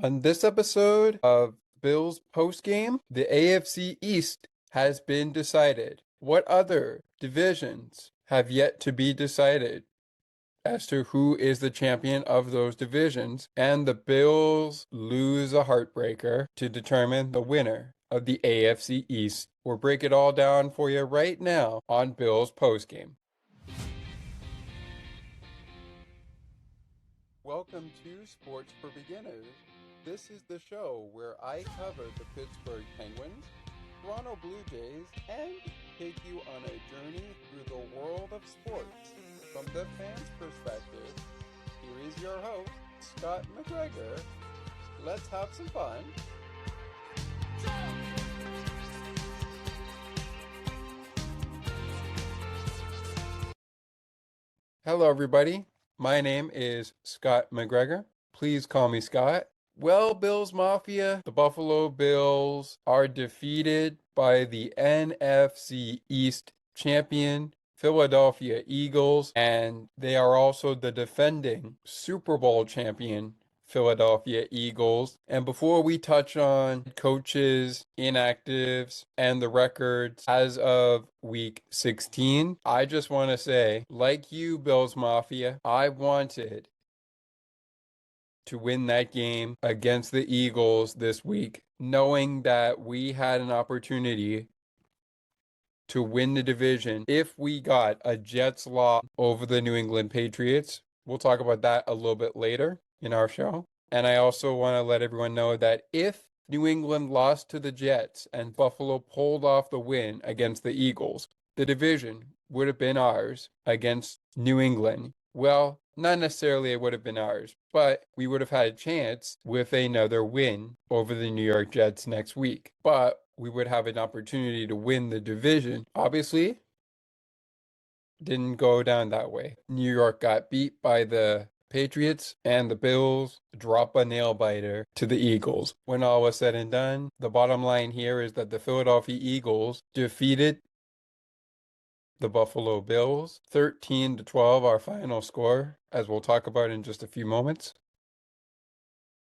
On this episode of Bills Postgame, the AFC East has been decided. What other divisions have yet to be decided as to who is the champion of those divisions? And the Bills lose a heartbreaker to determine the winner of the AFC East. We'll break it all down for you right now on Bills Postgame. Welcome to Sports for Beginners. This is the show where I cover the Pittsburgh Penguins, Toronto Blue Jays, and take you on a journey through the world of sports. From the fans' perspective, here is your host, Scott McGregor. Let's have some fun. Hello, everybody. My name is Scott McGregor. Please call me Scott. Well, Bills Mafia, the Buffalo Bills are defeated by the NFC East champion Philadelphia Eagles, and they are also the defending Super Bowl champion Philadelphia Eagles. And before we touch on coaches, inactives, and the records as of week 16, I just want to say, like you, Bills Mafia, I wanted to win that game against the Eagles this week, knowing that we had an opportunity to win the division if we got a Jets loss over the New England Patriots. We'll talk about that a little bit later in our show. And I also want to let everyone know that if New England lost to the Jets and Buffalo pulled off the win against the Eagles, the division would have been ours against New England. Well, not necessarily it would have been ours, but we would have had a chance with another win over the New York Jets next week. But we would have an opportunity to win the division. Obviously, didn't go down that way. New York got beat by the Patriots, and the Bills drop a nail biter to the Eagles. When all was said and done, the bottom line here is that the Philadelphia Eagles defeated the Buffalo Bills 13-12, our final score, as we'll talk about in just a few moments.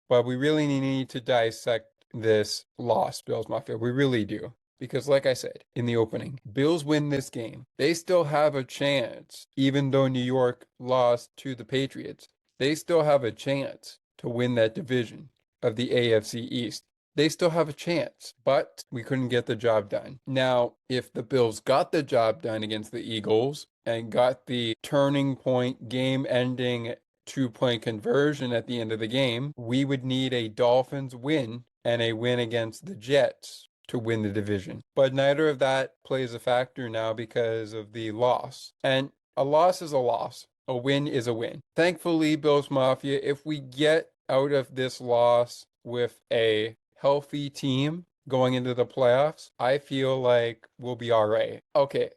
But we really need to dissect this loss, Bills Mafia. We really do. Because like I said in the opening, Bills win this game. They still have a chance, even though New York lost to the Patriots. They still have a chance to win that division of the AFC East. They still have a chance, but we couldn't get the job done. Now, if the Bills got the job done against the Eagles and got the turning point, game-ending two-point conversion at the end of the game, we would need a Dolphins win and a win against the Jets to win the division. But neither of that plays a factor now because of the loss. And a loss is a loss. A win is a win. Thankfully, Bills Mafia, if we get out of this loss with a healthy team going into the playoffs, I feel like we'll be all right. Okay,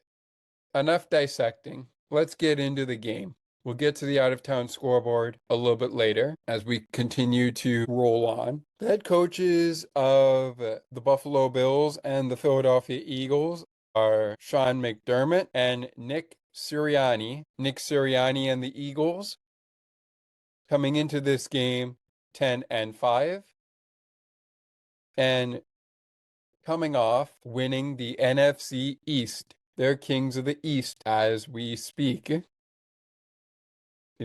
enough dissecting. Let's get into the game. We'll get to the out-of-town scoreboard a little bit later as we continue to roll on. The head coaches of the Buffalo Bills and the Philadelphia Eagles are Sean McDermott and Nick Sirianni. Nick Sirianni and the Eagles coming into this game 10-5 and coming off winning the NFC East. They're kings of the East as we speak in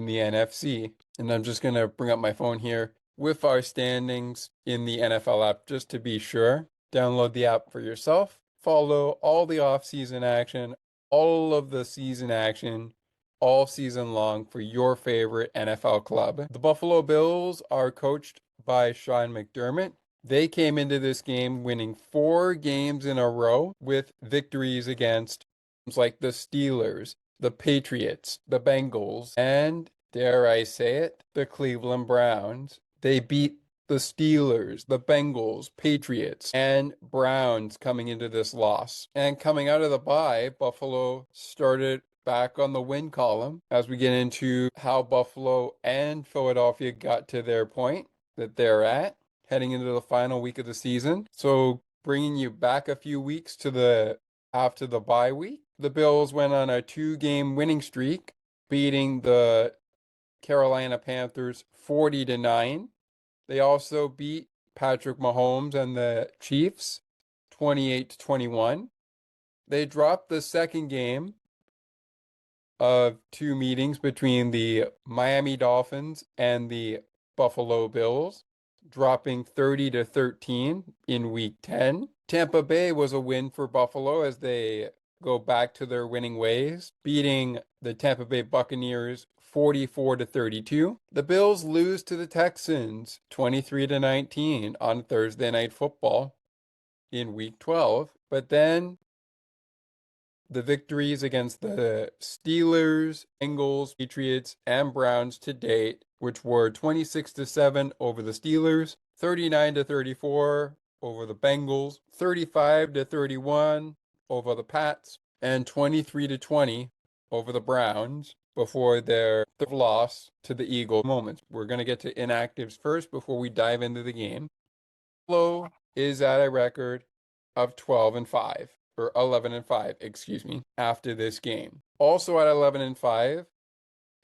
the NFC. And I'm just going to bring up my phone here with our standings in the NFL app just to be sure. Download the app for yourself. Follow all the off-season action, all of the season action, all season long for your favorite NFL club. The Buffalo Bills are coached by Sean McDermott. They came into this game winning 4 games in a row with victories against teams like the Steelers, the Patriots, the Bengals, and, dare I say it, the Cleveland Browns. They beat the Steelers, the Bengals, Patriots, and Browns coming into this loss. And coming out of the bye, Buffalo started back on the win column as we get into how Buffalo and Philadelphia got to their point that they're at heading into the final week of the season. So bringing you back a few weeks to after the bye week, the Bills went on a 2-game winning streak, beating the Carolina Panthers 40-9. They also beat Patrick Mahomes and the Chiefs 28-21. They dropped the second game of two meetings between the Miami Dolphins and the Buffalo Bills, dropping 30-13 in week 10. Tampa Bay was a win for Buffalo as they go back to their winning ways, beating the Tampa Bay Buccaneers 44-32. The Bills lose to the Texans 23-19 on Thursday Night Football in week 12, but then the victories against the Steelers, Bengals, Patriots, and Browns to date, which were 26-7 over the Steelers, 39-34 over the Bengals, 35-31 over the Pats, and 23-20 over the Browns before their loss to the Eagles moments. We're going to get to inactives first before we dive into the game. Buffalo is at a record of 12-5. Or 11-5, excuse me, after this game. Also at 11-5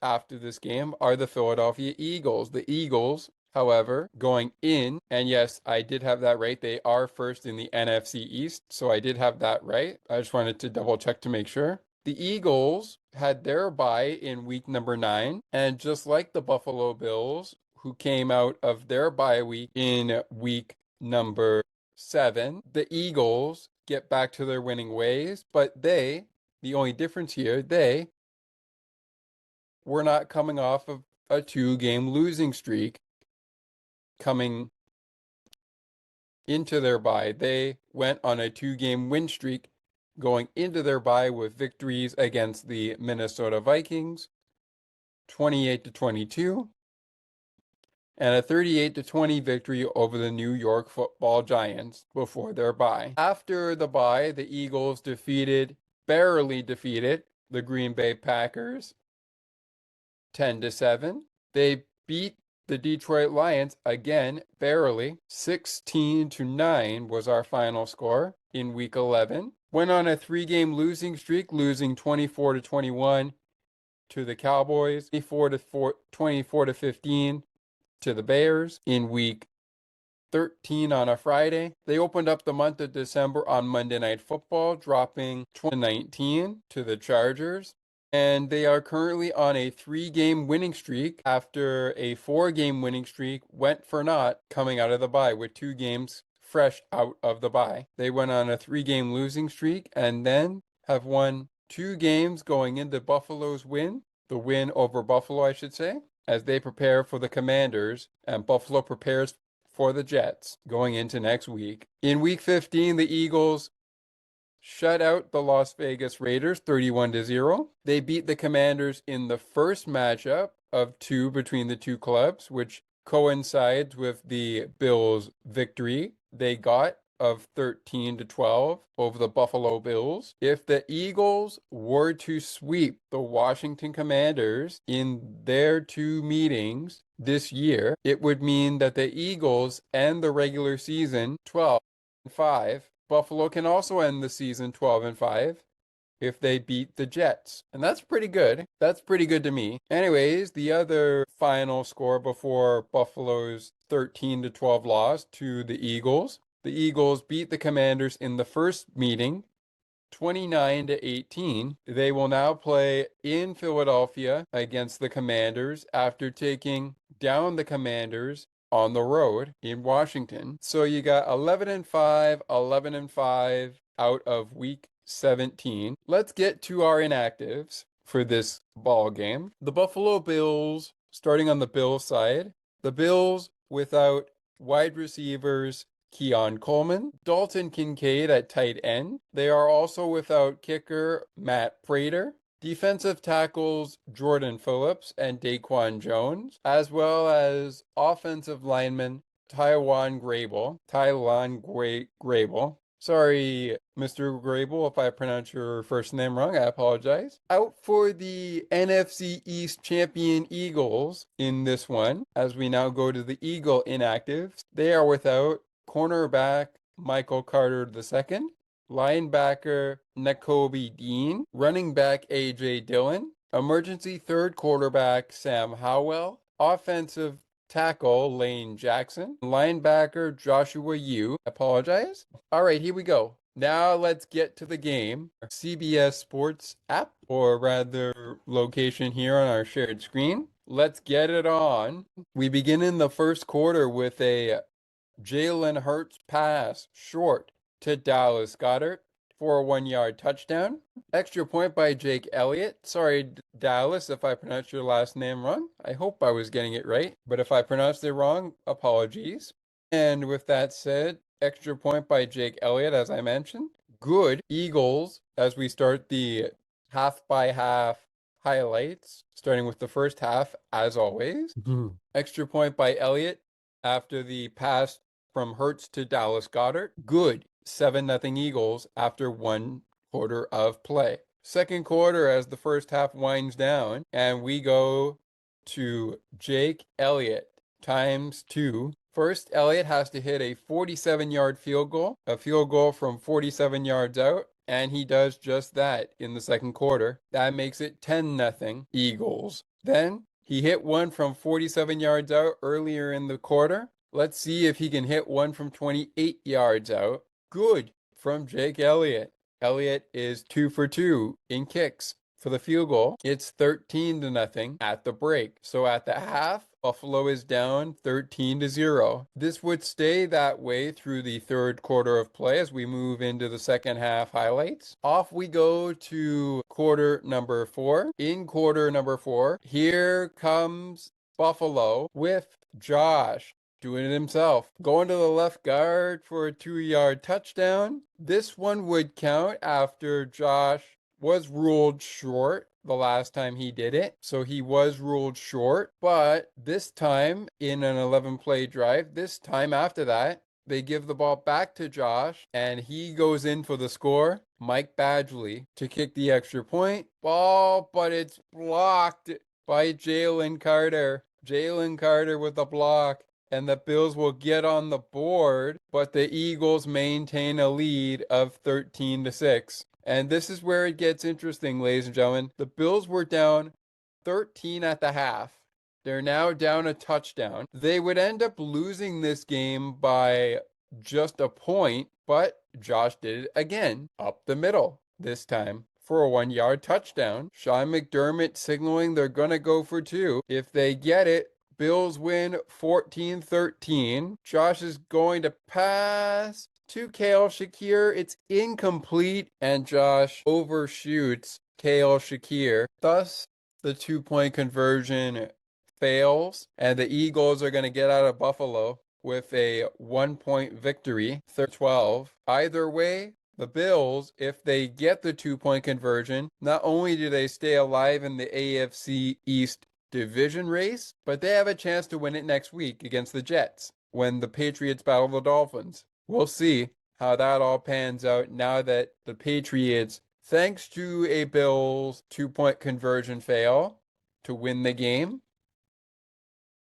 after this game are the Philadelphia Eagles. The Eagles, however, going in, and yes, I did have that right. They are first in the NFC East, so I did have that right. I just wanted to double check to make sure. The Eagles had their bye in week number 9, and just like the Buffalo Bills, who came out of their bye week in week number 7, the Eagles get back to their winning ways, but the only difference here, they were not coming off of a 2-game losing streak coming into their bye. They went on a 2-game win streak going into their bye with victories against the Minnesota Vikings, 28-22, and a 38-20 victory over the New York Football Giants before their bye. After the bye, the Eagles barely defeated the Green Bay Packers 10-7. They beat the Detroit Lions again, barely. 16-9 was our final score in week 11. Went on a 3-game losing streak, losing 24-21 to the Cowboys, 24-15 to the Bears in week 13 on a Friday. They opened up the month of December on Monday Night Football, dropping 20-19 to the Chargers. And they are currently on a 3-game winning streak after a 4-game winning streak went for naught coming out of the bye with 2 games fresh out of the bye. They went on a 3-game losing streak and then have won 2 games going into Buffalo's win, the win over Buffalo, I should say, as they prepare for the Commanders, and Buffalo prepares for the Jets going into next week. In week 15, the Eagles shut out the Las Vegas Raiders 31-0. They beat the Commanders in the first matchup of 2 between the two clubs, which coincides with the Bills' victory they got of 13-12 over the Buffalo Bills. If the Eagles were to sweep the Washington Commanders in their 2 meetings this year, it would mean that the Eagles end the regular season 12-5. Buffalo can also end the season 12-5 if they beat the Jets. And that's pretty good. That's pretty good to me. Anyways, the other final score before Buffalo's 13-12 loss to the Eagles. The Eagles beat the Commanders in the first meeting, 29-18. They will now play in Philadelphia against the Commanders after taking down the Commanders on the road in Washington. So you got 11-5, 11-5 out of week 17. Let's get to our inactives for this ball game. The Buffalo Bills, starting on the Bills side, the Bills without wide receivers Keon Coleman, Dalton Kincaid at tight end. They are also without kicker Matt Prater, defensive tackles Jordan Phillips and Daquan Jones, as well as offensive lineman Tylan Grable. Sorry, Mr. Grable, if I pronounce your first name wrong, I apologize. Out for the NFC East champion Eagles in this one, as we now go to the Eagle inactives. They are without cornerback Michael Carter II, linebacker Nakobe Dean, running back A.J. Dillon, emergency third quarterback Sam Howell, offensive tackle Lane Jackson, linebacker Joshua Yu. Apologize. All right, here we go. Now let's get to the game. CBS Sports app, or rather location here on our shared screen. Let's get it on. We begin in the first quarter with a Jalen Hurts pass short to Dallas Goedert for a 1-yard touchdown. Extra point by Jake Elliott. Sorry, Dallas, if I pronounced your last name wrong. I hope I was getting it right, but if I pronounced it wrong, apologies. And with that said, extra point by Jake Elliott, as I mentioned. Good Eagles as we start the half by half highlights, starting with the first half, as always. Extra point by Elliott after the pass from Hurts to Dallas Goedert. Good 7-0 Eagles after 1 quarter of play. Second quarter as the first half winds down, and we go to Jake Elliott times 2. First, Elliott has to hit a 47-yard field goal, a field goal from 47 yards out, and he does just that in the second quarter. That makes it 10-0 Eagles. Then he hit one from 47 yards out earlier in the quarter. Let's see if he can hit one from 28 yards out. Good from Jake Elliott. Elliott is 2 for 2 in kicks. For the field goal, it's 13-0 at the break. So at the half, Buffalo is down 13-0. This would stay that way through the third quarter of play as we move into the second half highlights. Off we go to quarter number 4. In quarter number 4, here comes Buffalo with Josh doing it himself, going to the left guard for a 2-yard touchdown. This one would count after Josh was ruled short the last time he did it. So he was ruled short, but this time in an 11-play drive, this time after that, they give the ball back to Josh, and he goes in for the score. Mike Badgley to kick the extra point. Ball, but it's blocked by Jalen Carter. Jalen Carter with a block. And the Bills will get on the board, but the Eagles maintain a lead of 13-6. And this is where it gets interesting, ladies and gentlemen. The Bills were down 13 at the half. They're now down a touchdown. They would end up losing this game by just a point, but Josh did it again, up the middle this time for a 1-yard touchdown. Sean McDermott signaling they're going to go for 2. If they get it, Bills win 14-13. Josh is going to pass to Kale Shakir. It's incomplete, and Josh overshoots Kale Shakir. Thus, the 2-point conversion fails, and the Eagles are going to get out of Buffalo with a 1-point victory, 13-12. Either way, the Bills, if they get the 2-point conversion, not only do they stay alive in the AFC East division race, but they have a chance to win it next week against the Jets when the Patriots battle the Dolphins. We'll see how that all pans out now that the Patriots, thanks to a Bills 2-point conversion fail to win the game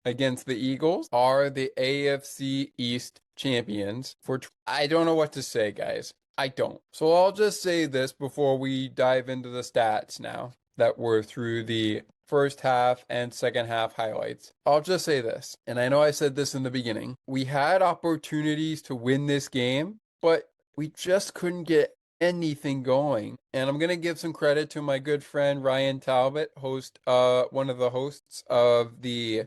against the Eagles, are the AFC East champions for I don't know what to say, guys. I don't. So I'll just say this before we dive into the stats now that we're through the first half and second half highlights. I'll just say this, and I know I said this in the beginning. We had opportunities to win this game, but we just couldn't get anything going. And I'm going to give some credit to my good friend Ryan Talbot, one of the hosts of the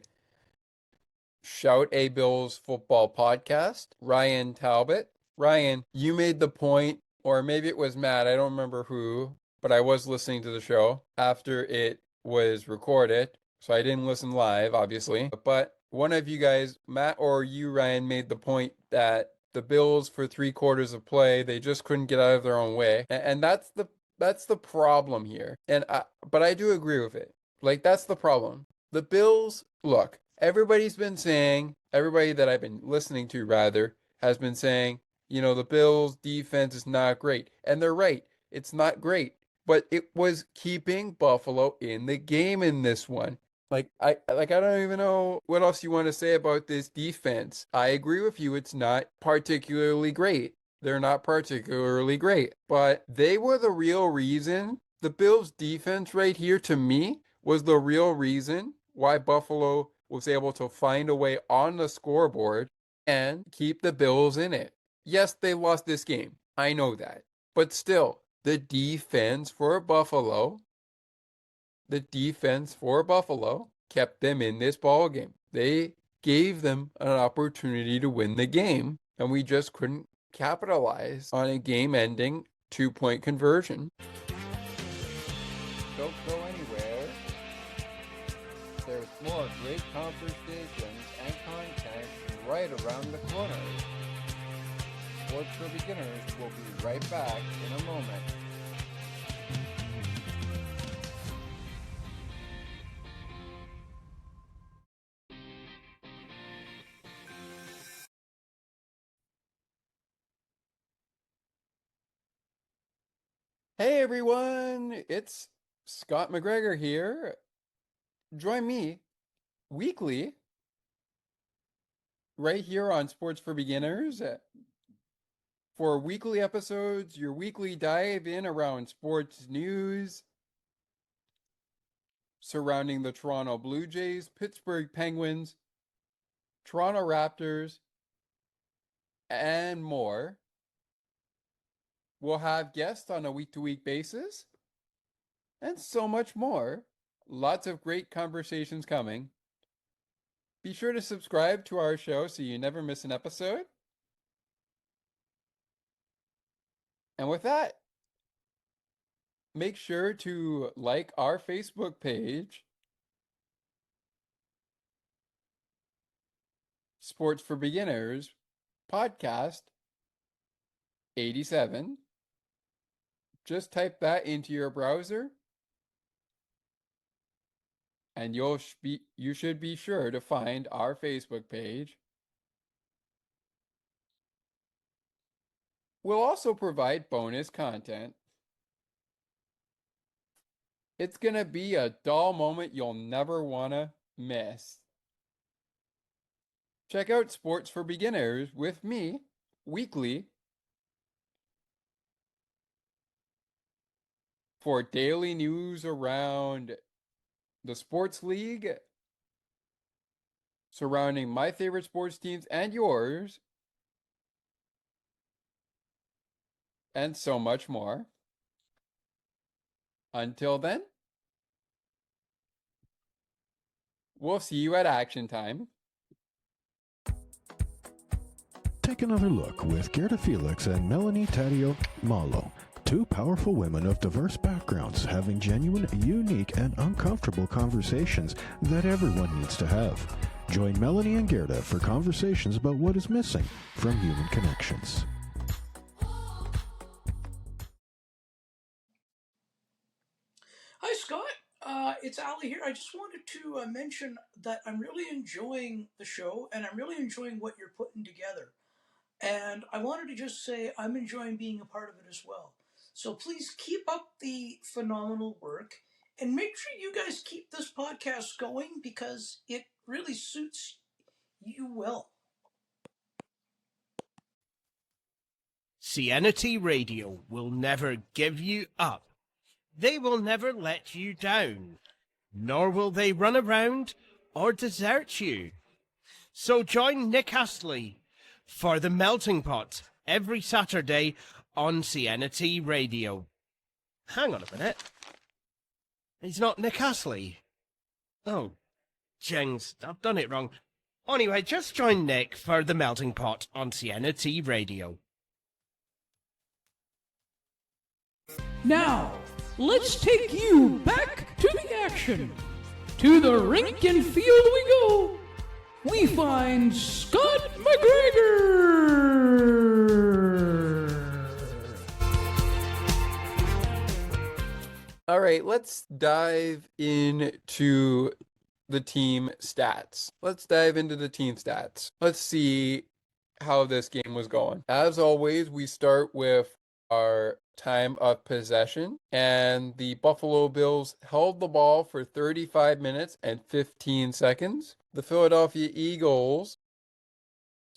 Shout A Bills football podcast, Ryan Talbot. Ryan, you made the point, or maybe it was Matt, I don't remember who, but I was listening to the show after it was recorded, so I didn't listen live, obviously. But one of you guys, Matt or you, Ryan, made the point that the Bills, for 3 quarters of play, they just couldn't get out of their own way, and that's the problem here. But I do agree with it. Like, that's the problem. The Bills, look, everybody that I've been listening to, rather, has been saying, the Bills' defense is not great, and they're right. It's not great. But it was keeping Buffalo in the game in this one. I don't even know what else you want to say about this defense. I agree with you. It's not particularly great. They're not particularly great. But they were the real reason. The Bills' defense right here, to me, was the real reason why Buffalo was able to find a way on the scoreboard and keep the Bills in it. Yes, they lost this game. I know that. But still, the defense for Buffalo kept them in this ball game. They gave them an opportunity to win the game, and we just couldn't capitalize on a game-ending 2-point conversion. Don't go anywhere. There's more great conversations and content right around the corner. Sports for Beginners will be right back in a moment. Hey everyone, it's Scott McGregor here. Join me weekly right here on Sports for Beginners for weekly episodes, your weekly dive in around sports news surrounding the Toronto Blue Jays, Pittsburgh Penguins, Toronto Raptors, and more. We'll have guests on a week-to-week basis and so much more. Lots of great conversations coming. Be sure to subscribe to our show so you never miss an episode. And with that, make sure to like our Facebook page, Sports for Beginners Podcast 87. Just type that into your browser, and you should be sure to find our Facebook page. We'll also provide bonus content. It's going to be a dull moment you'll never want to miss. Check out Sports for Beginners with me weekly for daily news around the sports league, surrounding my favorite sports teams and yours, and so much more. Until then, we'll see you at action time. Take another look with Gerda Felix and Melanie Taddeo Malo, two powerful women of diverse backgrounds having genuine, unique, and uncomfortable conversations that everyone needs to have. Join Melanie and Gerda for conversations about what is missing from human connections. Hi, Scott. It's Ali here. I just wanted to mention that I'm really enjoying the show and I'm really enjoying what you're putting together. And I wanted to just say I'm enjoying being a part of it as well. So please keep up the phenomenal work and make sure you guys keep this podcast going because it really suits you well. Siena T Radio will never give you up. They will never let you down, nor will they run around or desert you. So join Nick Astley for The Melting Pot every Saturday on Siena T Radio. Hang on a minute. He's not Nick Astley. Oh, jings, I've done it wrong. Anyway, just join Nick for The Melting Pot on Siena T Radio. Now, let's take you back to the action. To the rink and field we go. We find Scott McGregor. All right, let's dive into the team stats. Let's see how this game was going. As always, we start with our time of possession, and the Buffalo Bills held the ball for 35 minutes and 15 seconds. The Philadelphia Eagles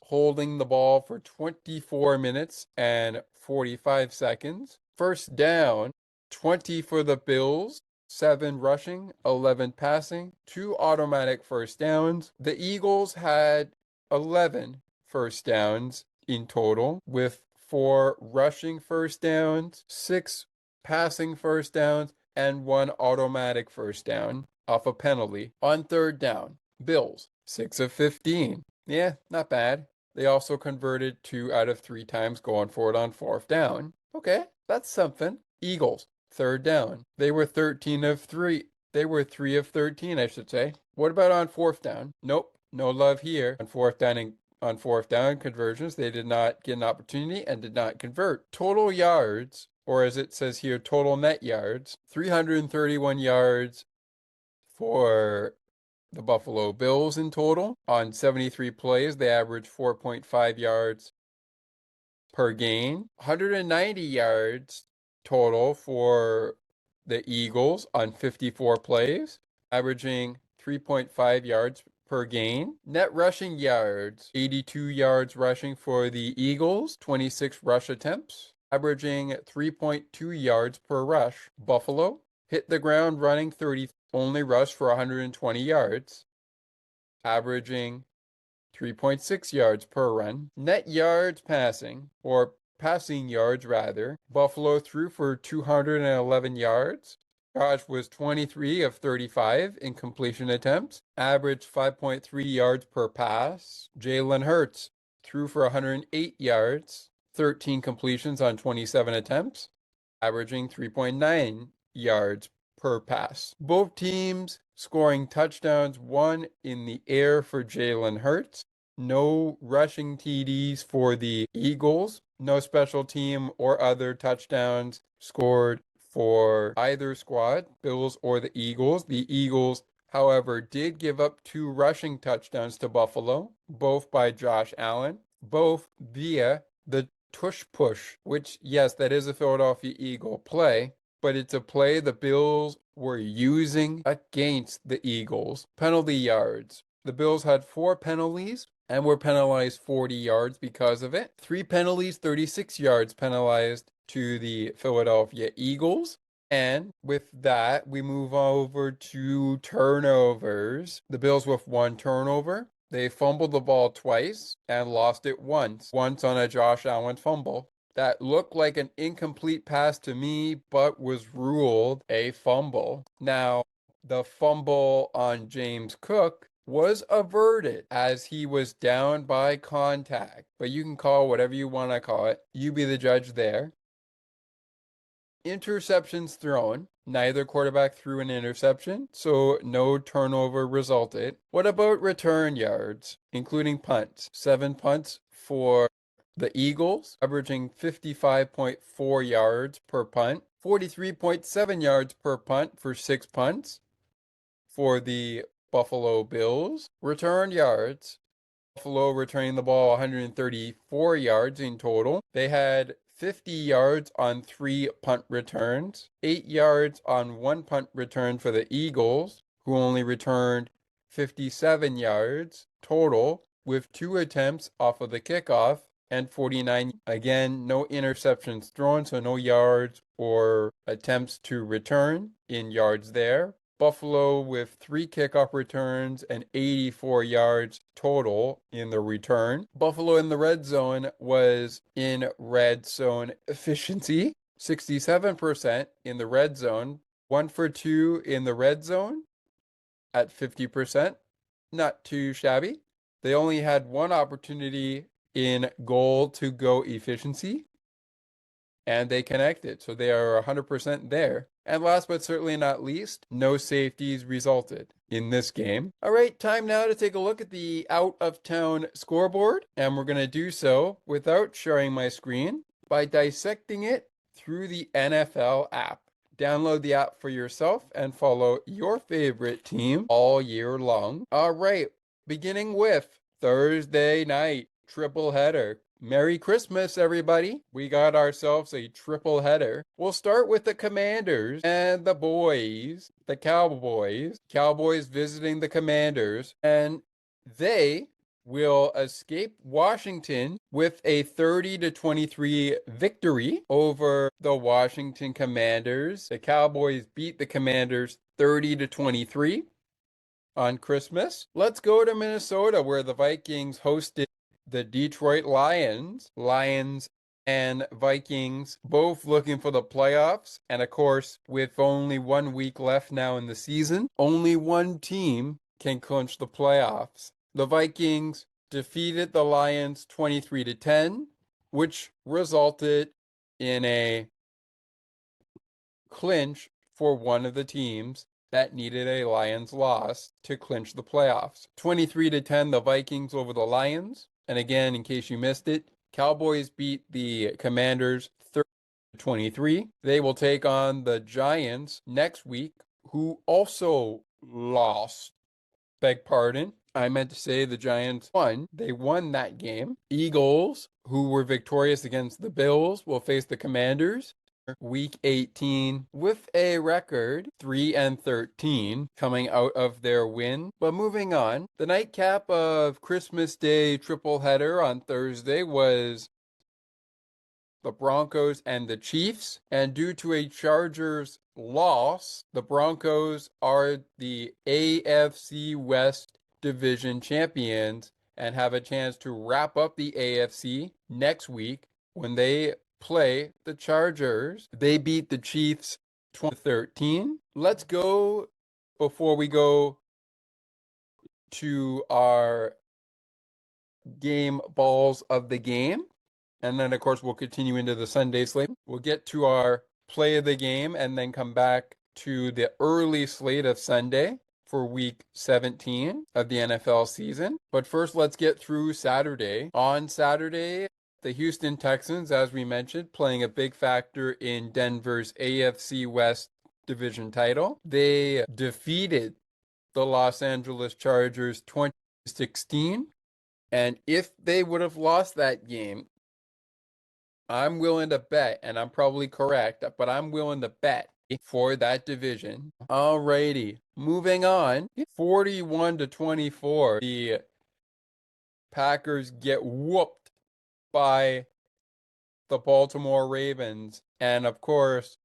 holding the ball for 24 minutes and 45 seconds. First down, 20 for the Bills, 7 rushing, 11 passing, 2 automatic first downs. The Eagles had 11 first downs in total, with 4 rushing first downs, 6 passing first downs, and 1 automatic first down off a penalty. On third down, Bills, 6 of 15. Yeah, not bad. They also converted 2 out of 3 times going for it on fourth down. Okay, that's something. Eagles, third down. They were 13 of 3. They were 3 of 13, I should say. What about on fourth down? Nope, no love here. On fourth down conversions, they did not get an opportunity and did not convert. Total yards, or as it says here, total net yards, 331 yards for the Buffalo Bills in total. On 73 plays, they averaged 4.5 yards per gain. 190 yards total for the Eagles on 54 plays, averaging 3.5 yards per gain. Net rushing yards, 82 yards rushing for the Eagles, 26 rush attempts, averaging 3.2 yards per rush. Buffalo hit the ground running 30, only rushed for 120 yards, averaging 3.6 yards per run. Net yards passing, or passing yards rather, Buffalo threw for 211 yards. Josh was 23 of 35 in completion attempts, averaged 5.3 yards per pass. Jalen Hurts threw for 108 yards, 13 completions on 27 attempts, averaging 3.9 yards per pass. Both teams scoring touchdowns, one in the air for Jalen Hurts. No rushing TDs for the Eagles. No special team or other touchdowns scored for either squad, Bills or the Eagles. The Eagles, however, did give up 2 rushing touchdowns to Buffalo, both by Josh Allen, both via the tush push, which, yes, that is a Philadelphia Eagle play, but it's a play the Bills were using against the Eagles. Penalty yards. The Bills had 4 penalties and were penalized 40 yards because of it. 3 penalties, 36 yards penalized to the Philadelphia Eagles. And with that, we move over to turnovers. The Bills with 1 turnover. They fumbled the ball twice and lost it once on a Josh Allen fumble. That looked like an incomplete pass to me, but was ruled a fumble. Now, the fumble on James Cook was averted as he was down by contact, but you can call whatever you want to call it. You be the judge there. Interceptions thrown. Neither quarterback threw an interception, so no turnover resulted. What about return yards, including punts? 7 punts for the Eagles, averaging 55.4 yards per punt, 43.7 yards per punt for 6 punts. For the Buffalo Bills, return yards, Buffalo returning the ball 134 yards in total. They had 50 yards on 3 punt returns, 8 yards on 1 punt return for the Eagles, who only returned 57 yards total, with 2 attempts off of the kickoff and 49. Again, no interceptions thrown, so no yards or attempts to return in yards there. Buffalo with 3 kickoff returns and 84 yards total in the return. Buffalo in the red zone was in red zone efficiency, 67% in the red zone, 1 for 2 in the red zone at 50%. Not too shabby. They only had 1 opportunity in goal to go efficiency, and they connected, so they are 100% there. And last but certainly not least, no safeties resulted in this game. All right, time now to take a look at the out-of-town scoreboard, and we're going to do so without sharing my screen by dissecting it through the NFL app. Download the app for yourself and follow your favorite team all year long. All right, beginning with Thursday night triple header. Merry Christmas, everybody. We got ourselves a triple header. We'll start with the Commanders and the boys, the Cowboys. Cowboys visiting the Commanders, and they will escape Washington with a 30-23 victory over the Washington Commanders. The Cowboys beat the Commanders 30-23 on Christmas. Let's go to Minnesota, where the Vikings hosted the Detroit Lions. Lions and Vikings both looking for the playoffs. And of course, with only 1 week left now in the season, only one team can clinch the playoffs. The Vikings defeated the Lions 23-10, which resulted in a clinch for one of the teams that needed a Lions loss to clinch the playoffs. 23-10, the Vikings over the Lions. And again, in case you missed it, Cowboys beat the Commanders 30-23. They will take on the Giants next week, who also lost. Beg pardon. I meant to say the Giants won. They won that game. Eagles, who were victorious against the Bills, will face the Commanders week 18 with a record 3-13 coming out of their win. But moving on, the nightcap of Christmas Day triple header on Thursday was the Broncos and the Chiefs, and due to a Chargers loss, the Broncos are the AFC West Division champions and have a chance to wrap up the AFC next week when they play the Chargers. They beat the Chiefs 20-13. Let's go, before we go to our game balls of the game, and then of course we'll continue into the Sunday slate. We'll get to our play of the game and then come back to the early slate of Sunday for week 17 of the NFL season. But first, let's get through Saturday. On Saturday, the Houston Texans, as we mentioned, playing a big factor in Denver's AFC West division title. They defeated the Los Angeles Chargers 20-16. And if they would have lost that game, I'm willing to bet, and I'm probably correct, but I'm willing to bet for that division. Alrighty, moving on. 41-24. The Packers get whooped by the Baltimore Ravens, and of course,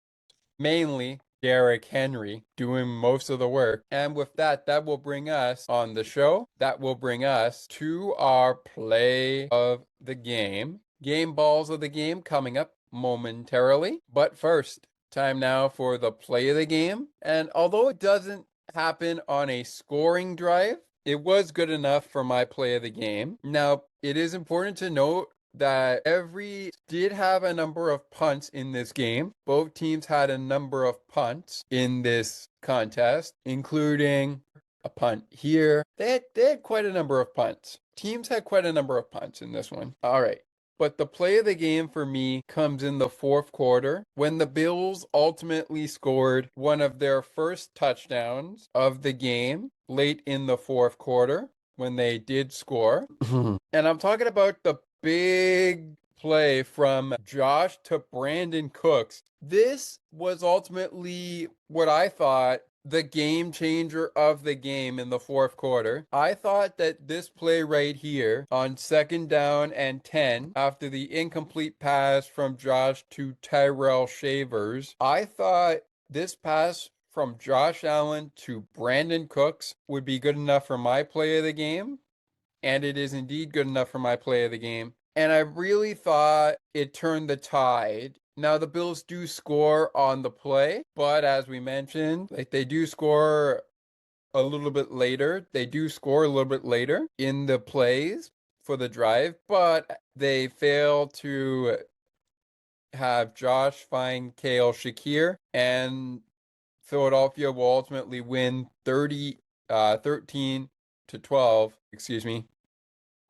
mainly Derrick Henry doing most of the work. And with that, that will bring us on the show. That will bring us to our play of the game. Game balls of the game coming up momentarily. But first, time now for the play of the game. And although it doesn't happen on a scoring drive, it was good enough for my play of the game. Now, it is important to note that every did have a number of punts in this game. Both teams had a number of punts in this contest, including a punt here. They had quite a number of punts. Teams had quite a number of punts in this one. All right. But the play of the game for me comes in the fourth quarter when the Bills ultimately scored one of their first touchdowns of the game late in the fourth quarter when they did score. And I'm talking about the big play from Josh to Brandon Cooks. This was ultimately what I thought the game changer of the game in the fourth quarter. I thought that this play right here on 2nd down and 10 after the incomplete pass from Josh to Tyrell Shavers, I thought this pass from Josh Allen to Brandon Cooks would be good enough for my play of the game. And it is indeed good enough for my play of the game. And I really thought it turned the tide. Now, the Bills do score on the play, but as we mentioned, they do score a little bit later. They do score a little bit later in the plays for the drive, but they fail to have Josh find Kale Shakir, and Philadelphia will ultimately win 13-12,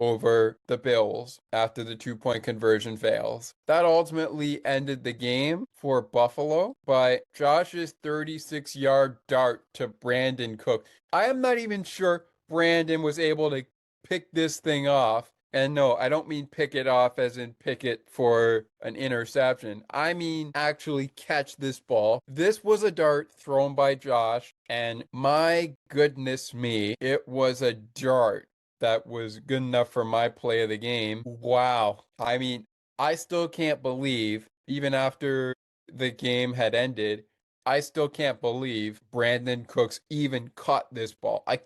over the Bills after the 2-point conversion fails. That ultimately ended the game for Buffalo by Josh's 36-yard dart to Brandon Cook. I am not even sure Brandon was able to pick this thing off. And no, I don't mean pick it off as in pick it for an interception. I mean actually catch this ball. This was a dart thrown by Josh, and my goodness me, it was a dart that was good enough for my play of the game. Wow. I mean, I still can't believe, even after the game had ended, I still can't believe Brandon Cooks even caught this ball. I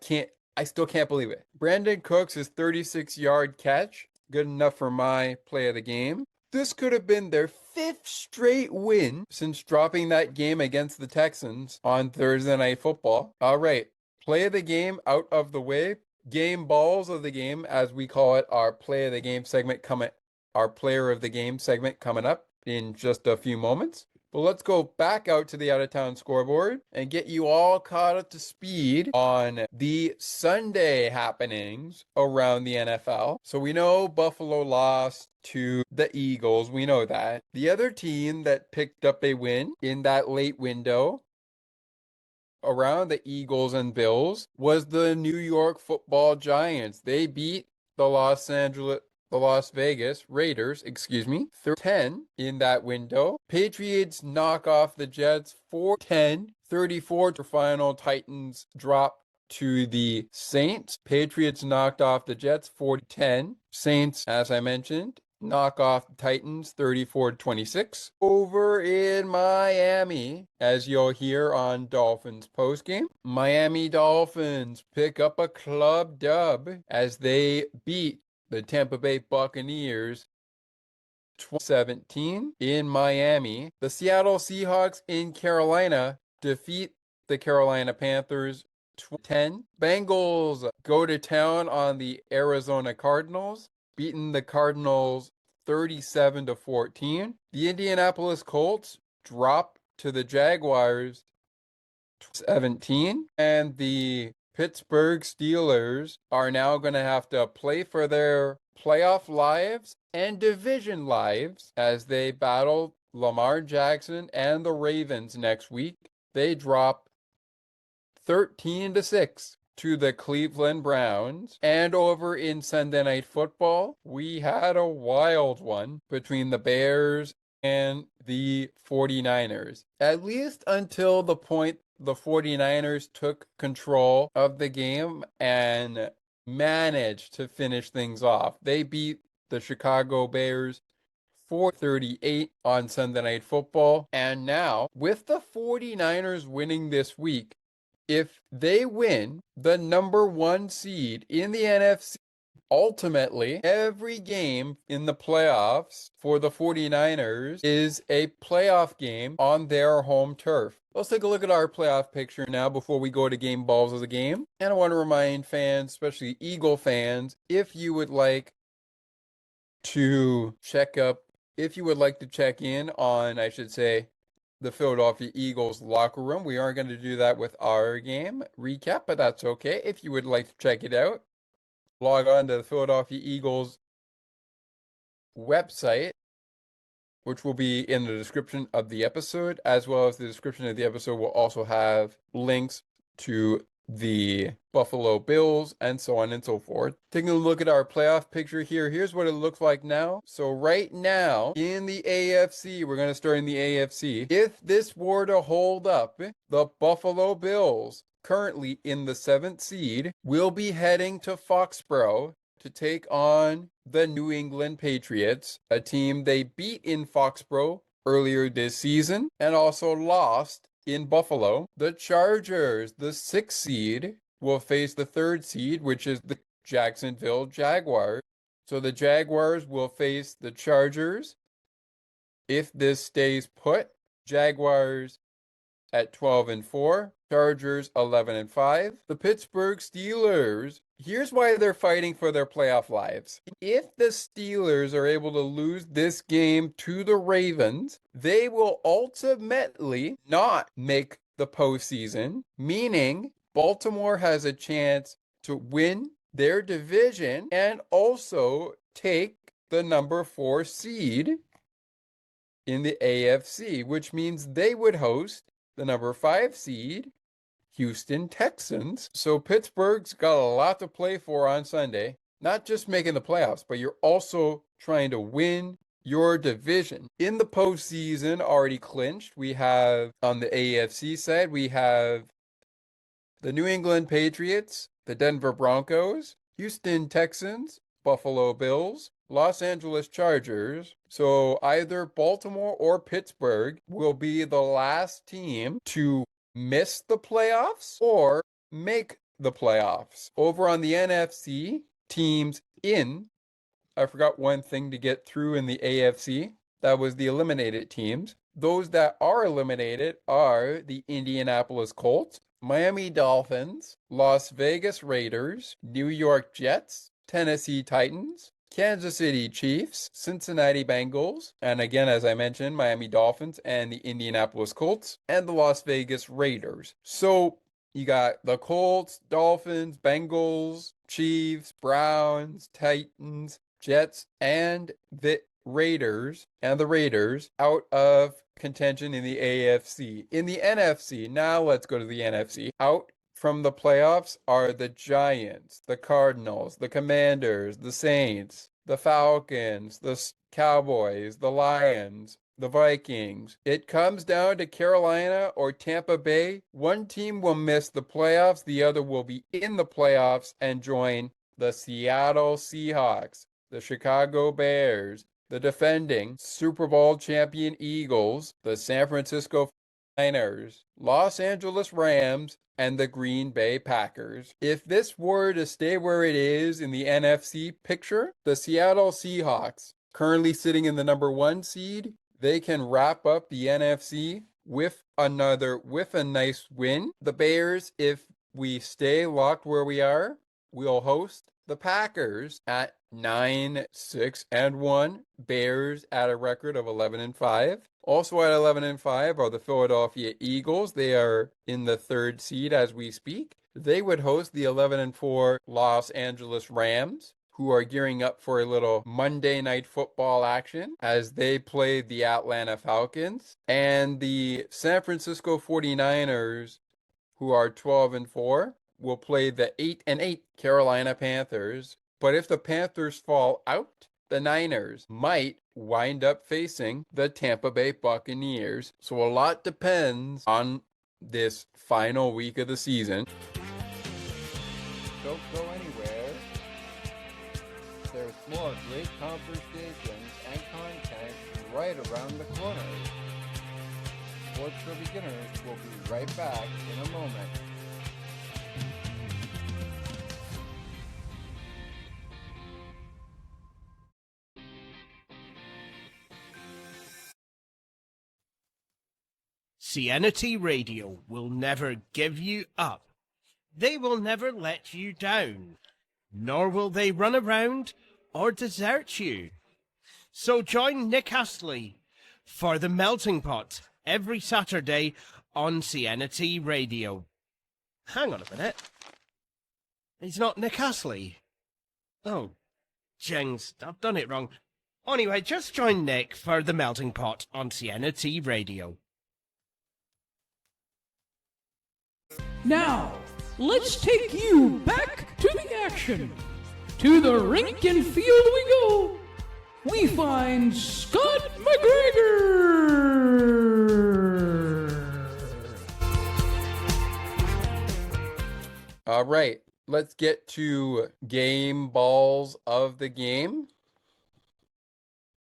still can't believe it. Brandon Cooks' 36-yard catch, good enough for my play of the game. This could have been their 5th straight win since dropping that game against the Texans on Thursday Night Football. All right, play of the game out of the way. Game balls of the game, as we call it, our play of the game segment our player of the game segment coming up in just a few moments. But let's go back out to the out-of-town scoreboard and get you all caught up to speed on the Sunday happenings around the NFL. So we know Buffalo lost to the Eagles. We know that. The other team that picked up a win in that late window around the Eagles and Bills was the New York Football Giants. They beat the Las Vegas Raiders, 10 in that window. Patriots knock off the Jets 4-10, 34 to final. Titans drop to the Saints. Patriots knocked off the Jets 4-10. Saints, as I mentioned, knock off the Titans 34-26. Over in Miami, as you'll hear on Dolphins postgame, Miami Dolphins pick up a club dub as they beat the Tampa Bay Buccaneers 17 in Miami. The Seattle Seahawks in Carolina defeat the Carolina Panthers 10. Bengals go to town on the Arizona Cardinals, beating the Cardinals 37-14. The Indianapolis Colts drop to the Jaguars 17, and the Pittsburgh Steelers are now going to have to play for their playoff lives and division lives as they battle Lamar Jackson and the Ravens next week. They drop 13-6 to the Cleveland Browns. And over in Sunday Night Football, we had a wild one between the Bears and the 49ers. At least until the point the 49ers took control of the game and managed to finish things off. They beat the Chicago Bears 4-38 on Sunday Night Football. And now, with the 49ers winning this week, if they win the number 1 seed in the NFC, ultimately, every game in the playoffs for the 49ers is a playoff game on their home turf. Let's take a look at our playoff picture now before we go to game balls of the game. And I want to remind fans, especially Eagle fans, if you would like to check in on, I should say, the Philadelphia Eagles locker room. We aren't going to do that with our game recap, but that's okay. If you would like to check it out, log on to the Philadelphia Eagles website, which will be in the description of the episode, as well as the description of the episode will also have links to the Buffalo Bills and so on and so forth. Taking a look at our playoff picture here, here's what it looks like now. So right now in the AFC, we're going to start in the AFC. If this were to hold up, the Buffalo Bills, currently in the 7th seed, will be heading to Foxborough to take on the New England Patriots, a team they beat in Foxborough earlier this season and also lost in Buffalo. The Chargers, the 6th seed, will face the 3rd seed, which is the Jacksonville Jaguars. So the Jaguars will face the Chargers. If this stays put, Jaguars at 12-4, Chargers 11-5. The Pittsburgh Steelers, here's why they're fighting for their playoff lives. If the Steelers are able to lose this game to the Ravens, they will ultimately not make the postseason, meaning Baltimore has a chance to win their division and also take the number 4 seed in the AFC, which means they would host the number 5 seed, Houston Texans. So Pittsburgh's got a lot to play for on Sunday. Not just making the playoffs, but you're also trying to win your division. In the postseason, already clinched, we have, on the AFC side, we have the New England Patriots, the Denver Broncos, Houston Texans, Buffalo Bills, Los Angeles Chargers. So either Baltimore or Pittsburgh will be the last team to miss the playoffs or make the playoffs. Over on the NFC, teams in, I forgot one thing to get through in the AFC. That was the eliminated teams. Those that are eliminated are the Indianapolis Colts, Miami Dolphins, Las Vegas Raiders, New York Jets, Tennessee Titans, Kansas City Chiefs, Cincinnati Bengals, and again, as I mentioned, Miami Dolphins and the Indianapolis Colts, and the Las Vegas Raiders. So you got the Colts, Dolphins, Bengals, Chiefs, Browns, Titans, Jets, and the Raiders out of contention in the AFC. In the NFC, now let's go to the NFC. Out from the playoffs are the Giants, the Cardinals, the Commanders, the Saints, the Falcons, the Cowboys, the Lions, the Vikings. It comes down to Carolina or Tampa Bay. One team will miss the playoffs, the other will be in the playoffs and join the Seattle Seahawks, the Chicago Bears, the defending Super Bowl champion Eagles, the San Francisco 49ers, Los Angeles Rams, and the Green Bay Packers. If this were to stay where it is in the NFC picture, the Seattle Seahawks, currently sitting in the number 1 seed, they can wrap up the NFC with a nice win. The Bears, if we stay locked where we are, will host the Packers at 9-6-1. Bears at a record of 11-5. Also at 11-5 are the Philadelphia Eagles. They are in the 3rd seed as we speak. They would host the 11-4 Los Angeles Rams, who are gearing up for a little Monday Night Football action as they play the Atlanta Falcons. And the San Francisco 49ers, who are 12-4, will play the 8-8 Carolina Panthers. But if the Panthers fall out, the Niners might wind up facing the Tampa Bay Buccaneers. So a lot depends on this final week of the season. Don't go anywhere. There's more great conversations and content right around the corner. Sports for Beginners will be right back in a moment. Siena T Radio will never give you up. They will never let you down, nor will they run around or desert you. So join Nick Astley for The Melting Pot every Saturday on Siena T Radio. Hang on a minute. He's not Nick Astley. Oh, jings, I've done it wrong. Anyway, just join Nick for The Melting Pot on Siena T Radio. Now, let's take you back to the action. To the rink and field we go. We find Scott McGregor. All right, let's get to game balls of the game.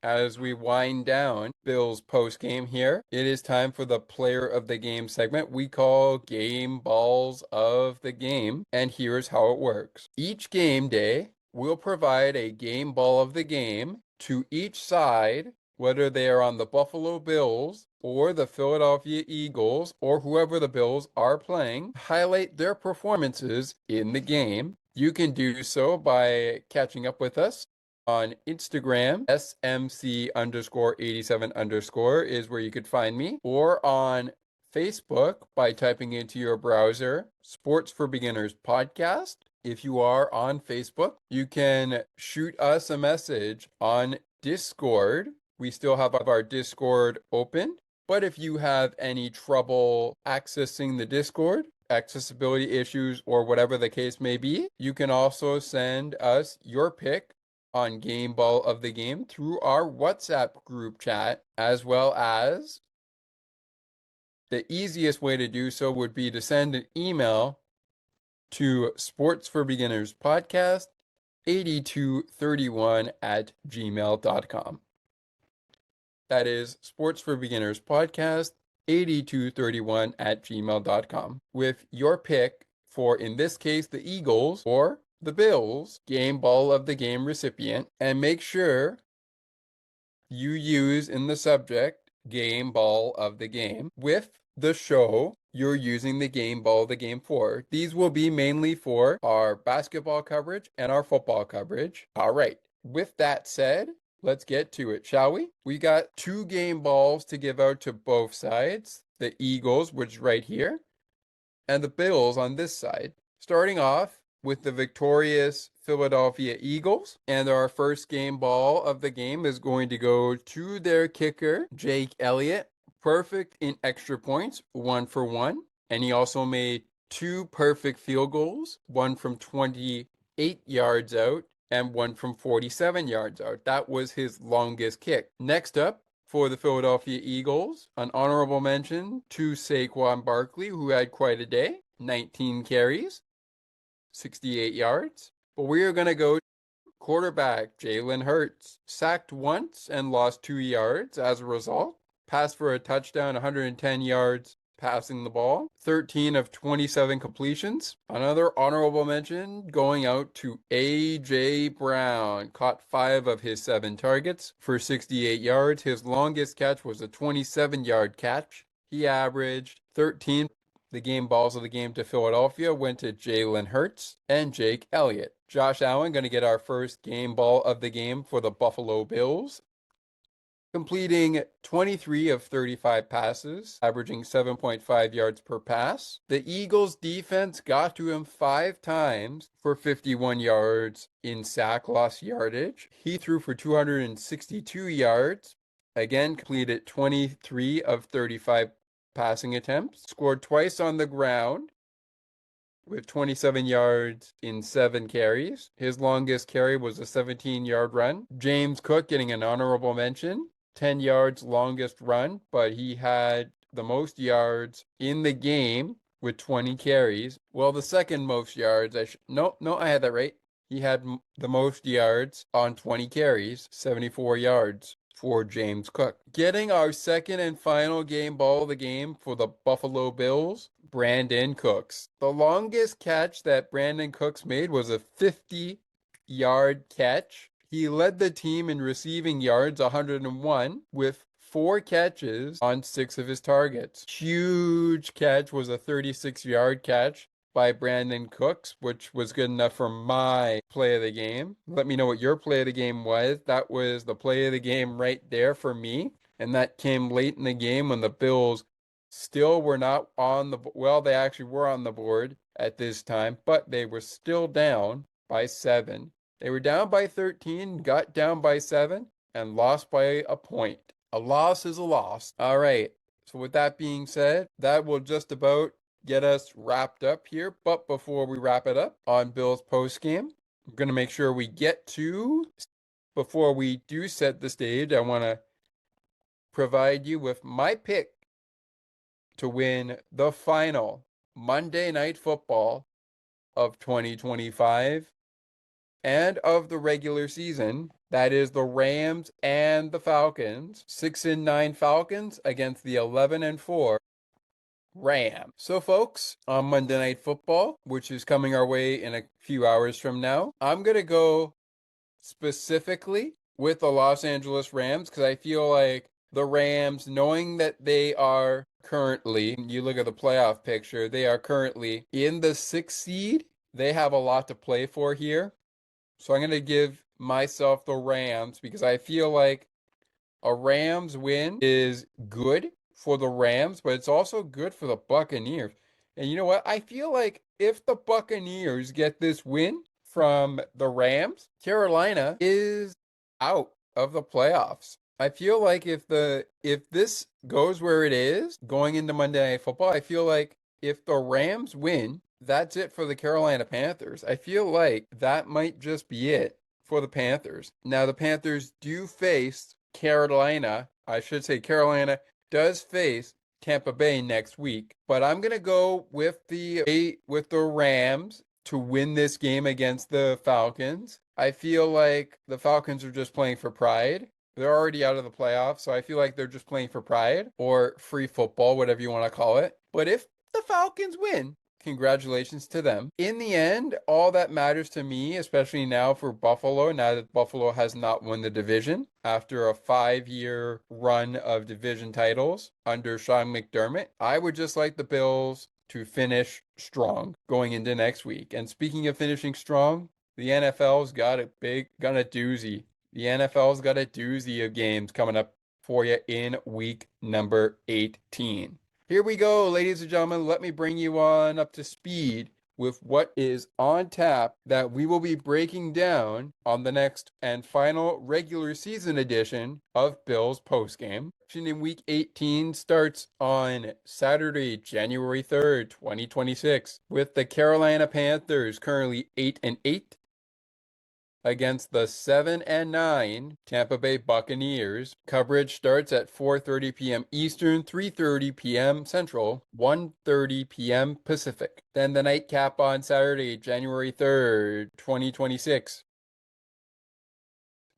As we wind down Bill's postgame here, it is time for the player of the game segment we call Game Balls of the Game, and here's how it works. Each game day, we'll provide a game ball of the game to each side, whether they are on the Buffalo Bills or the Philadelphia Eagles or whoever the Bills are playing, highlight their performances in the game. You can do so by catching up with us on Instagram. SMC_87_ is where you could find me, or on Facebook by typing into your browser Sports for Beginners Podcast. If you are on Facebook, you can shoot us a message on Discord. We still have our Discord open, but if you have any trouble accessing the Discord, accessibility issues, or whatever the case may be, you can also send us your pick on Game Ball of the Game through our WhatsApp group chat, as well as the easiest way to do so would be to send an email to Sports for Beginners Podcast 8231 at gmail.com. That is Sports for Beginners Podcast 8231 at gmail.com with your pick for, in this case, the Eagles or the Bills game ball of the game recipient, and make sure you use in the subject game ball of the game with the show you're using the game ball of the game for. These will be mainly for our basketball coverage and our football coverage. All right. With that said, let's get to it, shall we? We got 2 game balls to give out to both sides. The Eagles, which is right here, and the Bills on this side. Starting off with the victorious Philadelphia Eagles. And our first game ball of the game is going to go to their kicker, Jake Elliott. Perfect in extra points, 1 for 1. And he also made 2 perfect field goals, 1 from 28 yards out and 1 from 47 yards out. That was his longest kick. Next up, for the Philadelphia Eagles, an honorable mention to Saquon Barkley, who had quite a day, 19 carries, 68 yards. But we are going to go quarterback Jalen Hurts, sacked once and lost 2 yards as a result. Passed for a touchdown, 110 yards passing the ball, 13 of 27 completions. Another honorable mention going out to A.J. Brown. Caught 5 of his 7 targets for 68 yards. His longest catch was a 27-yard catch. He averaged 13. The game balls of the game to Philadelphia went to Jalen Hurts and Jake Elliott. Josh Allen going to get our first game ball of the game for the Buffalo Bills, completing 23 of 35 passes, averaging 7.5 yards per pass. The Eagles defense got to him 5 times for 51 yards in sack loss yardage. He threw for 262 yards, again completed 23 of 35 passing attempts, scored twice on the ground with 27 yards in 7 carries. His longest carry was a 17-yard run. James Cook getting an honorable mention, 10 yards longest run, but he had the most yards in the game with 20 carries. Well, the second most yards, I had that right. He had the most yards on 20 carries, 74 yards for James Cook. Getting our second and final game ball of the game for the Buffalo Bills, Brandon Cooks. The longest catch that Brandon Cooks made was a 50-yard catch. He led the team in receiving yards, 101, with 4 catches on 6 of his targets. Huge catch was a 36-yard catch by Brandon Cooks, which was good enough for my play of the game. Let me know what your play of the game was. That was the play of the game right there for me. And that came late in the game when the Bills still were not on the, well, they actually were on the board at this time, but they were still down by 7. They were down by 13, got down by 7, and lost by a point. A loss is a loss. All right. So with that being said, that will just about get us wrapped up here. But before we wrap it up on Bills postgame, I'm going to make sure we get to, before we do set the stage, I want to provide you with my pick to win the final Monday Night Football of 2025 and of the regular season. That is the Rams and the Falcons. 6-9 Falcons against the 11-4 Rams. So folks, on Monday Night Football, which is coming our way in a few hours from now, I'm going to go specifically with the Los Angeles Rams because I feel like the Rams, knowing that they are currently, you look at the playoff picture, they are currently in the 6th seed. They have a lot to play for here. So I'm going to give myself the Rams because I feel like a Rams win is good for the Rams, but it's also good for the Buccaneers. And you know what? I feel like if the Buccaneers get this win from the Rams, Carolina is out of the playoffs. I feel like if this goes where it is going into Monday Night Football, I feel like if the Rams win, that's it for the Carolina Panthers. I feel like that might just be it for the Panthers. Now, the Panthers do face Carolina. I should say Carolina does face Tampa Bay next week. But I'm going to go with the Rams to win this game against the Falcons. I feel like the Falcons are just playing for pride. They're already out of the playoffs, so I feel like they're just playing for pride or free football, whatever you want to call it. But if the Falcons win, congratulations to them. In the end, all that matters to me, especially now for Buffalo, now that Buffalo has not won the division after a 5-year run of division titles under Sean McDermott, I would just like the Bills to finish strong going into next week. And speaking of finishing strong, the NFL's got a doozy. The NFL's got a doozy of games coming up for you in week number 18. Here we go, ladies and gentlemen. Let me bring you on up to speed with what is on tap that we will be breaking down on the next and final regular season edition of Bills Postgame. In week 18 starts on Saturday, January 3rd, 2026, with the Carolina Panthers currently 8-8 against the 7-9 Tampa Bay Buccaneers. Coverage starts at 4:30 p.m. Eastern, 3:30 p.m. Central, 1:30 p.m. Pacific. Then the nightcap on Saturday, January 3rd, 2026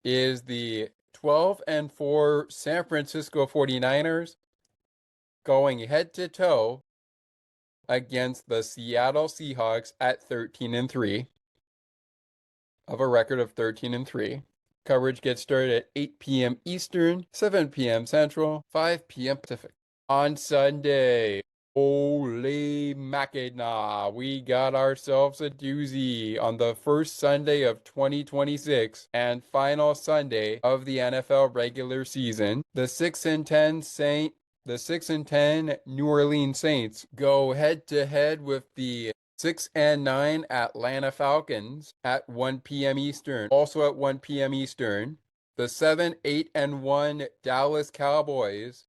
is the 12-4 San Francisco 49ers going head-to-toe against the Seattle Seahawks at 13-3. Of a record of 13-3. Coverage gets started at 8 p.m. Eastern, 7 p.m. Central, 5 p.m. Pacific. On Sunday, holy Mackinac, we got ourselves a doozy on the first Sunday of 2026 and final Sunday of the NFL regular season. The 6-10 New Orleans Saints go head-to-head with the 6-9 Atlanta Falcons at 1 p.m. Eastern. Also at 1 p.m. Eastern, the 7-8-1 Dallas Cowboys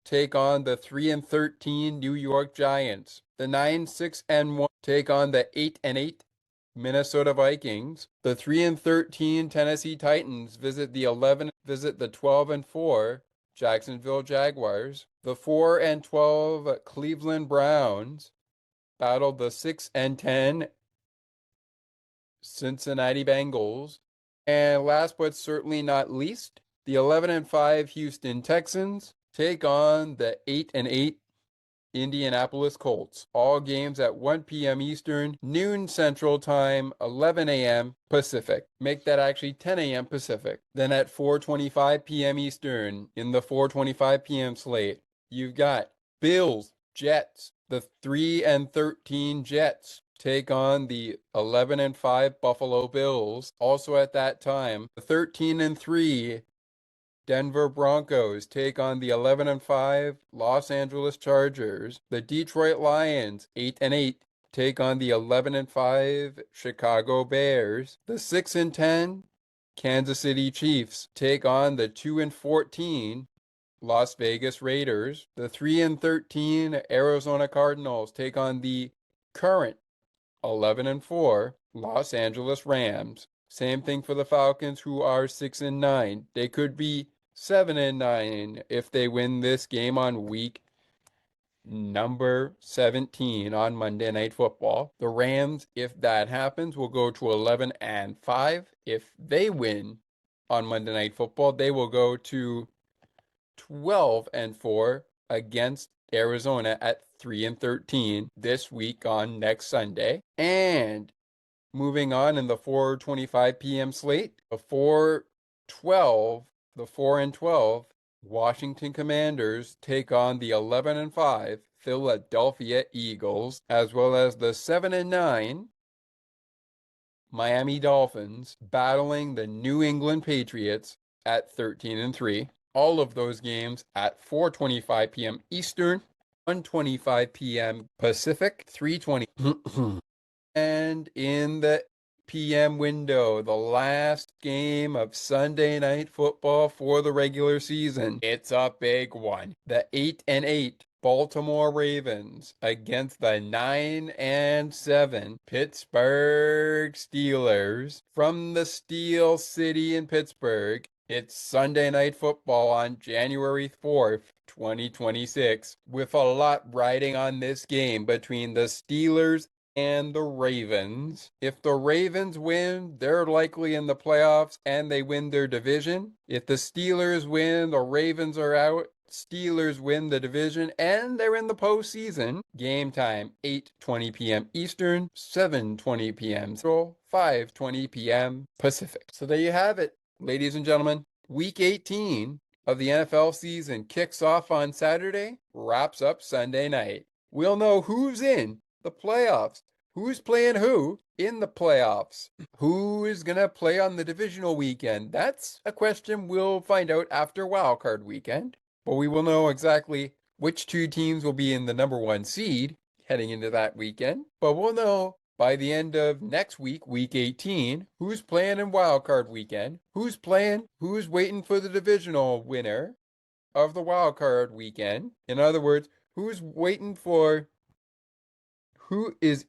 take on the 3-13 New York Giants. The 9-6-1 take on the 8-8 Minnesota Vikings. The 3-13 Tennessee Titans visit the 12-4 Jacksonville Jaguars. The 4-12 Cleveland Browns battled the 6-10 Cincinnati Bengals. And last but certainly not least, the 11-5 Houston Texans take on the 8-8 Indianapolis Colts. All games at 1 p.m. Eastern, noon Central Time, 11 a.m. Pacific. Make that actually 10 a.m. Pacific. Then at 4:25 p.m. Eastern, in the 4:25 p.m. slate, you've got Bills, Jets. The 3-13 Jets take on the 11-5 Buffalo Bills. Also at that time, the 13-3 Denver Broncos take on the 11-5 Los Angeles Chargers. The Detroit Lions, 8-8, take on the 11-5 Chicago Bears. The 6-10 Kansas City Chiefs take on the 2-14 Las Vegas Raiders. The 3-13 Arizona Cardinals take on the current 11-4 Los Angeles Rams. Same thing for the Falcons, who are 6-9. They could be 7-9 if they win this game on week number 17 on Monday Night Football. The Rams, if that happens, will go to 11-5. If they win on Monday Night Football, they will go to 12-4 against Arizona at 3-13 this week on next Sunday. And moving on in the 4:25 p.m. slate, the 4-12 Washington Commanders take on the 11-5 Philadelphia Eagles, as well as the 7-9 Miami Dolphins battling the New England Patriots at 13-3. All of those games at 4:25 p.m. Eastern, 1:25 p.m. Pacific, 3:20. And in the p.m. window, the last game of Sunday Night Football for the regular season. It's a big one. The 8-8 Baltimore Ravens against the 9-7 Pittsburgh Steelers from the Steel City in Pittsburgh. It's Sunday Night Football on January 4th, 2026, with a lot riding on this game between the Steelers and the Ravens. If the Ravens win, they're likely in the playoffs and they win their division. If the Steelers win, the Ravens are out. Steelers win the division and they're in the postseason. Game time, 8:20 p.m. Eastern, 7:20 p.m. Central, 5:20 p.m. Pacific. So there you have it, ladies and gentlemen. Week 18 of the NFL season kicks off on Saturday, wraps up Sunday night. We'll know who's in the playoffs, who's playing who in the playoffs, who is going to play on the divisional weekend. That's a question we'll find out after wildcard weekend, but we will know exactly which two teams will be in the number one seed heading into that weekend. But we'll know by the end of next week, week 18, who's playing in wildcard weekend, who's playing, who's waiting for the divisional winner of the wildcard weekend. In other words, who is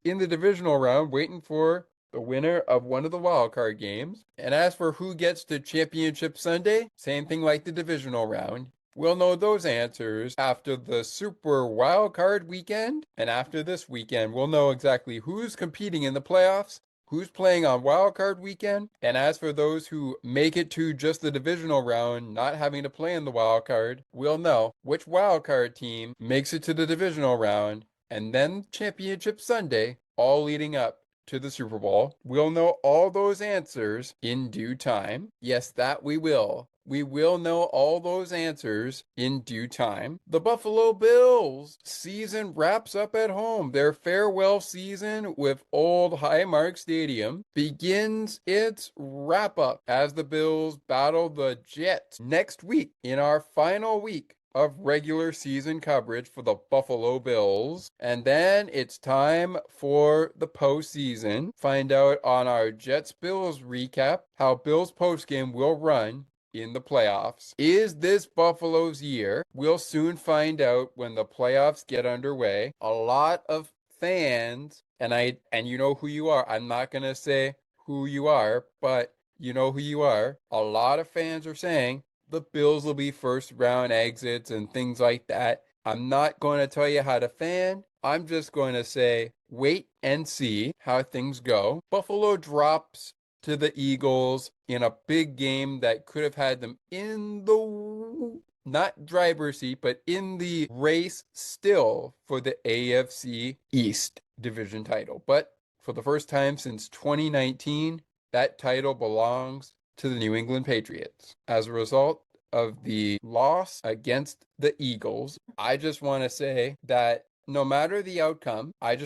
in the divisional round waiting for the winner of one of the wildcard games. And as for who gets to Championship Sunday, same thing like the divisional round. We'll know those answers after the Super Wildcard weekend. And after this weekend, we'll know exactly who's competing in the playoffs, who's playing on wildcard weekend. And as for those who make it to just the divisional round, not having to play in the wildcard, we'll know which wildcard team makes it to the divisional round. And then Championship Sunday, all leading up to the Super Bowl. We'll know all those answers in due time. Yes, that we will. We will know all those answers in due time. The Buffalo Bills season wraps up at home. Their farewell season with Old Highmark Stadium begins its wrap up as the Bills battle the Jets next week in our final week of regular season coverage for the Buffalo Bills. And then it's time for the postseason. Find out on our Jets-Bills recap how Bills postgame will run in the playoffs. Is this Buffalo's year? We'll soon find out when the playoffs get underway. A lot of fans, and you know who you are. I'm not going to say who you are, but you know who you are. A lot of fans are saying the Bills will be first round exits and things like that. I'm not going to tell you how to fan. I'm just going to say wait and see how things go. Buffalo drops to the Eagles in a big game that could have had them in the, not driver's seat, but in the race still for the AFC East division title. But for the first time since 2019, that title belongs to the New England Patriots. As a result of the loss against the Eagles, I just want to say that no matter the outcome, that,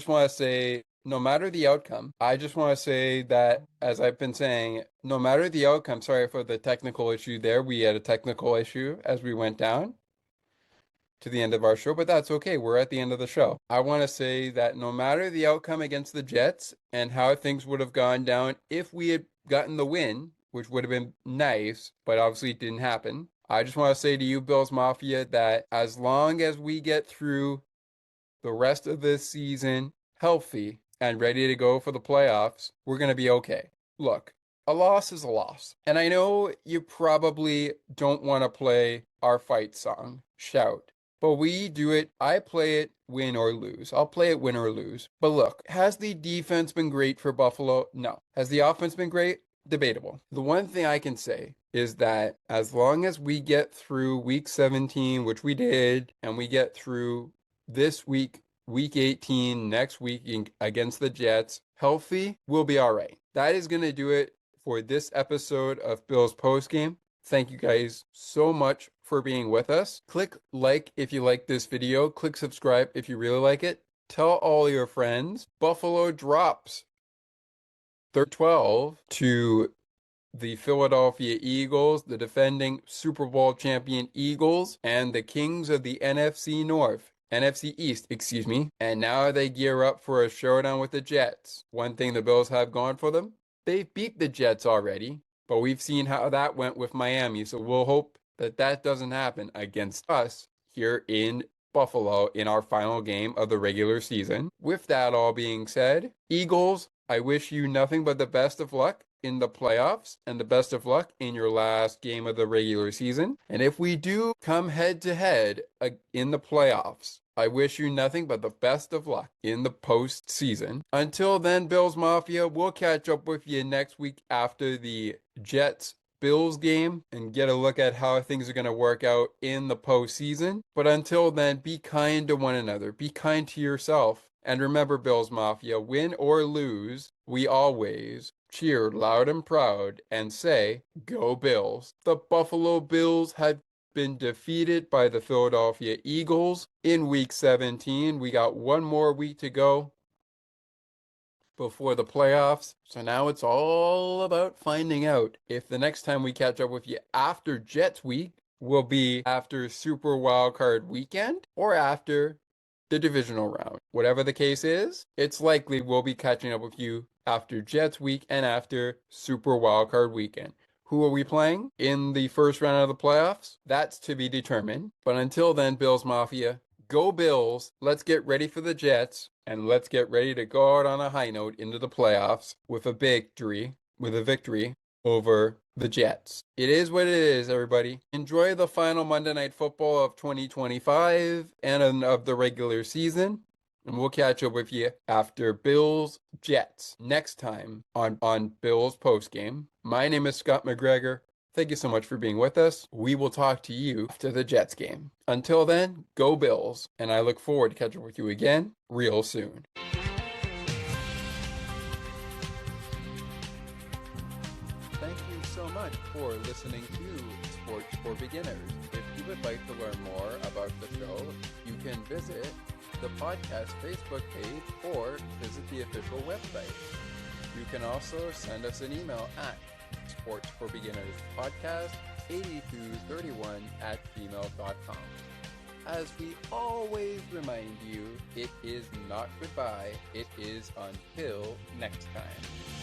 as I've been saying, no matter the outcome, sorry for the technical issue there. We had a technical issue as we went down to the end of our show, but that's okay. We're at the end of the show. I want to say that no matter the outcome against the Jets and how things would have gone down if we had gotten the win, which would have been nice, but obviously it didn't happen. I just want to say to you, Bills Mafia, that as long as we get through the rest of this season healthy and ready to go for the playoffs, we're going to be okay. Look, a loss is a loss. And I know you probably don't want to play our fight song, Shout. But we do it. I play it win or lose. I'll play it win or lose. But look, has the defense been great for Buffalo? No. Has the offense been great? Debatable. The one thing I can say is that as long as we get through week 17, which we did, and we get through this week, week 18, next week against the Jets, healthy, we'll be all right. That is going to do it for this episode of Bills Postgame. Thank you guys so much for being with us. Click like if you like this video. Click subscribe if you really like it. Tell all your friends. Buffalo drops 12 to the Philadelphia Eagles, the defending Super Bowl champion Eagles, and the kings of the NFC East, and now they gear up for a showdown with the Jets. One thing the Bills have going for them, they've beat the Jets already, but we've seen how that went with Miami, so we'll hope that that doesn't happen against us here in Buffalo in our final game of the regular season. With that all being said, Eagles, I wish you nothing but the best of luck in the playoffs and the best of luck in your last game of the regular season. And if we do come head to head in the playoffs, I wish you nothing but the best of luck in the postseason. Until then, Bills Mafia, we'll catch up with you next week after the Jets Bills game and get a look at how things are going to work out in the postseason. But until then, be kind to one another, be kind to yourself. And remember, Bills Mafia, win or lose, we always cheer loud and proud and say, "Go Bills." The Buffalo Bills have been defeated by the Philadelphia Eagles in Week 17. We got one more week to go before the playoffs. So now it's all about finding out if the next time we catch up with you after Jets week will be after Super Wildcard weekend or after the divisional round. Whatever the case is, it's likely we'll be catching up with you after Jets week and after Super Wildcard weekend. Who are we playing in the first round of the playoffs? That's to be determined. But until then, Bills Mafia, go Bills. Let's get ready for the Jets. And let's get ready to go out on a high note into the playoffs with a victory over the Jets. It is what it is, everybody. Enjoy the final Monday Night Football of 2025 and of the regular season. And we'll catch up with you after Bills Jets next time on Bills Postgame. My name is Scott McGregor. Thank you so much for being with us. We will talk to you after the Jets game. Until then, go Bills. And I look forward to catching up with you again real soon. Thank you so much for listening to Sports for Beginners. If you would like to learn more about the show, you can visit the podcast Facebook page or visit the official website. You can also send us an email at sportsforbeginnerspodcast 8231 @gmail.com. As we always remind you, it is not goodbye, it is until next time.